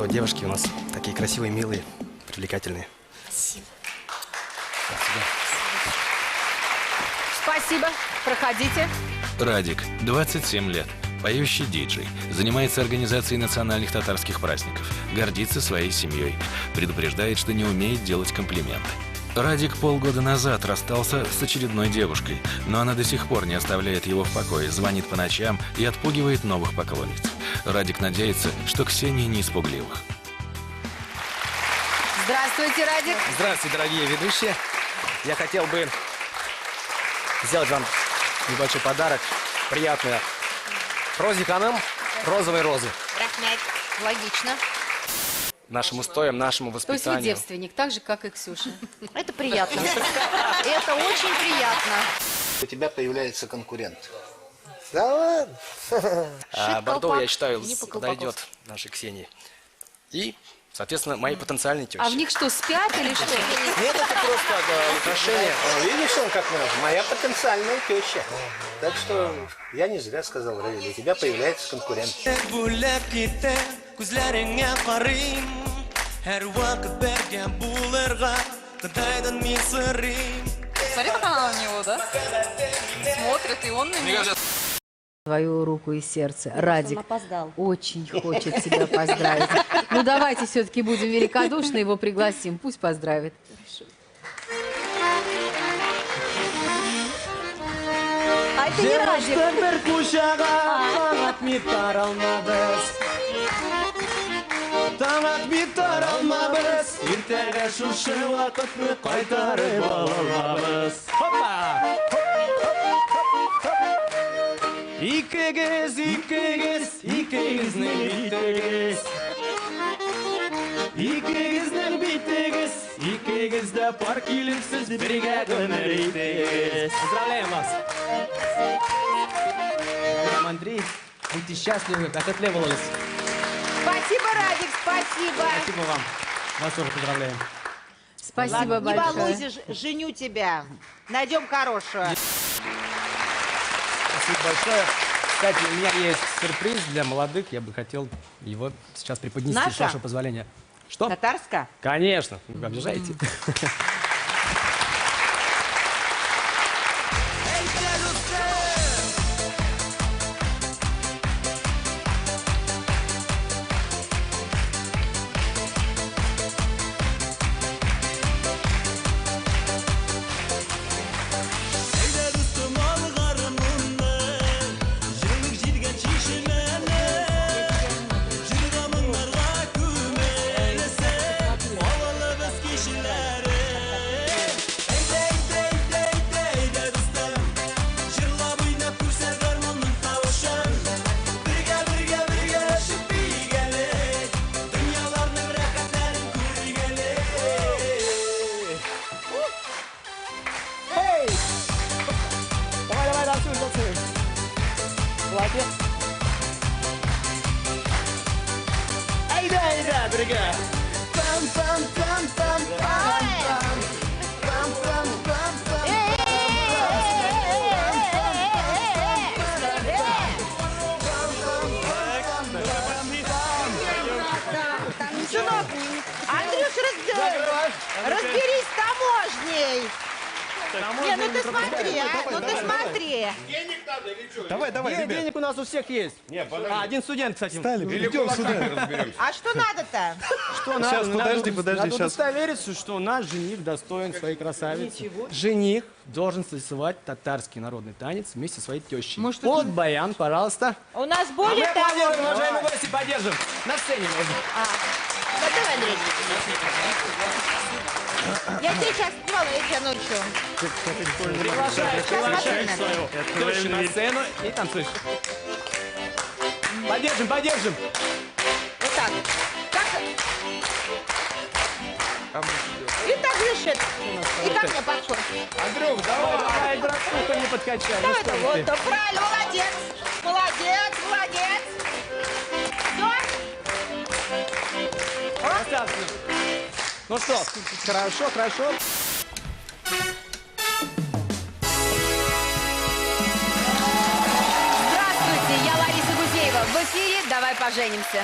что девушки у нас такие красивые, милые, привлекательные. Спасибо. Спасибо. Проходите. Радик, 27 лет. Поющий диджей. Занимается организацией национальных татарских праздников. Гордится своей семьей. Предупреждает, что не умеет делать комплименты. Радик полгода назад расстался с очередной девушкой, но она до сих пор не оставляет его в покое, звонит по ночам и отпугивает новых поклонниц. Радик надеется, что Ксения не испугливых. Здравствуйте, Радик. Здравствуйте, дорогие ведущие. Я хотел бы сделать вам небольшой подарок. Приятное. Рози Ханым, розовые розы. Рахмет. Логично. Нашим устоям, нашему То есть вы воспитанию. девственник, так же, как и Ксюша. Это приятно. Это очень приятно. У тебя появляется конкурент. Да ладно. Бордо, колпак. я считаю, Не по подойдет нашей Ксении. И, соответственно, мои потенциальные тещи. А в них что, спят или что? Нет, это просто украшение. Видишь, он как моя потенциальная теща. Так что я не зря сказал, Равиль, у тебя появляется конкурент. Смотри, как она на него, да? Смотрит, и он на нее. Твою руку и сердце. Радик опоздал. очень хочет тебя поздравить. Ну давайте все-таки будем великодушны, его пригласим. Пусть поздравит. А это не Радик. Икегіз, икегіздің битегіз. Икегіздің битегіз, икегізді пар келіпсіз бірге өмір етегіз. Поздравляем вас! Андрей, будьте счастливы, как отплевывались. Спасибо, Радик, спасибо. Спасибо вам. Вас тоже поздравляем. Спасибо Не большое. волнуйся, женю тебя. Найдем хорошую. Спасибо большое. Кстати, у меня есть сюрприз для молодых. Я бы хотел его сейчас преподнести, с Наша? вашего позволения. Что? Татарска? Конечно. Вы обижаете? Давай, танцуем. Молодец. Айда, бригада. Сынок, Андрюш, разберись с таможней. Не, ну ты смотри, ну ты смотри. Давай, денег у нас у всех есть. Один студент, кстати. Идем сюда. А что надо-то? Что надо? Подожди, Надо сейчас. удостовериться, что наш жених достоин своей красавицы. Жених должен танцевать татарский народный танец вместе со своей тещей. Может, Вот баян, пожалуйста. У нас более Мы того... аплодируем, уважаемые гости, поддержим. На сцене можно. Да давай, Андрей. Я тебе сейчас снимала, я тебя ночью. Приглашаешь свою тещу на сцену и танцуешь. Поддержим. Вот так. Как? И так дышит. И ко мне подходит. Андрюх, давай, братуха, не подкачай. Давай, вот, правильно, молодец. Все? Достаточно. Ну что, хорошо. Здравствуйте, я Лариса Гузеева. В эфире «Давай поженимся».